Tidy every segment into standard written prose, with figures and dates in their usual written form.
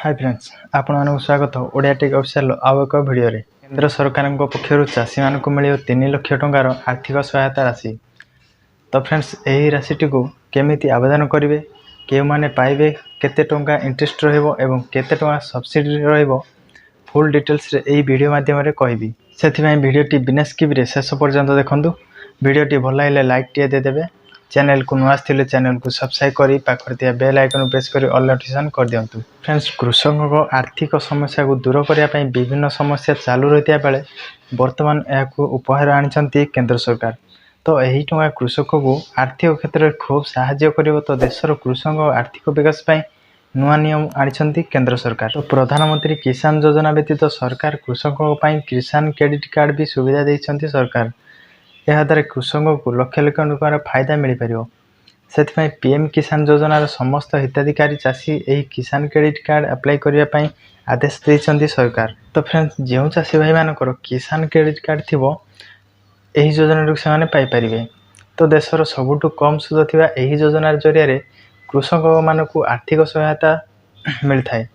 Hi friends आपको स्वागत Odia take official आउ एक वीडियो रे केंद्र सरकार पक्षर चाषी मान मिल 3 लाख टंकार आर्थिक सहायता राशि। तो फ्रेंड्स यही राशिटी को केमिति आवेदन करेंगे के माने पाइबे केते टंका इंटरेस्ट रहिबो एवं केते टंका सब्सिडी रहिबो फुल डिटेल्स रे एही वीडियो माध्यम रे कहबी। सेथिबाई वीडियोटी बिना स्किप रे शेष पर्यंत देखंतु। वीडियोटी भल लागले लाइक टिए दे देबे। चैनल को नुआ आसथिले चैनल को सब्सक्राइब करी पाखर दिया बेल आइकन प्रेस करी ऑल नोटिफिकेशन कर दियंतु। फ्रेंड्स कृषकों को आर्थिक समस्या को दूर करने ପାଇଁ विभिन्न समस्या चालू रहता बेले वर्तमान यह उपहार आनी केंद्र सरकार। तो यही टंका कृषक को आर्थिक क्षेत्र में खूब साहाय्य करिवो। तो देशर कृषक आर्थिक विकास ପାଇଁ नुआ नियम आनी केंद्र सरकार। तो प्रधानमंत्री किसान योजना व्यतीत सरकार कृषकों ପାଇଁ किसान क्रेडिट कार्ड भी सुविधा देइछन्ती सरकार। यह द्वारा कृषकों को लक्ष लक्ष टंकार फायदा मिल पार। से पीएम किसान योजनार समस्त हिताधिकारी चाषी यही किसान क्रेडिट कार्ड अप्लाई करने आदेश देइछन्ती सरकार। तो फ्रेंड्स जो चाषी भाई मानकर किसान क्रेडिट कार्ड थिबो यही योजना से पाई पारिबे। तो देशर सबुठु कम सुध थिबा यही योजनार जरिया कृषक मानक आर्थिक सहायता मिलता है।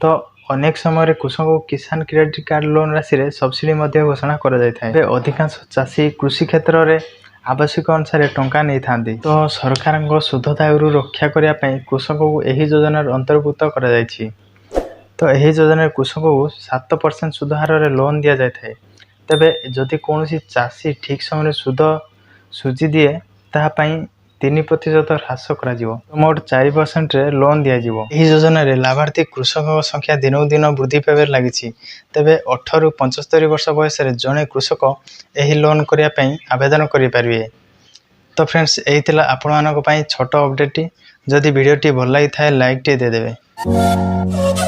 तो अनेक समय कृषक को किसान क्रेडिट कार्ड लोन राशि रे सब्सिडी मध्य घोषणा करा जाय थाए। अधिकांश चाषी कृषि क्षेत्र में आवश्यक अनुसार टंका नहीं थांती। तो सरकार सुध दायरू रक्षा करने कृषक को यही योजनार अंतर्भुक्त करा जायछि। तो यही योजना कृषक को 7% सुध हार रे लोन दि जाए थाए। तेबे जदि कौन चाषी ठीक समय सुध सुझी दिए ताहापाई 3% ह्रास कर मोट 4% रे लोन दि जाइबो। एही योजना रे लाभार्थी कृषक संख्या दिनकु दिन वृद्धि पाइबार लागिछि। तेबे 18 ରୁ 75 वर्ष बयस रे जणे कृषक एही लोन करिया पई आवेदन करि पारिबे। तो फ्रेंड्स एही थिला आपण मानक पई छोटो अपडेट। जदि वीडियोटी भल लागि थाए लाइक टे दे देबे।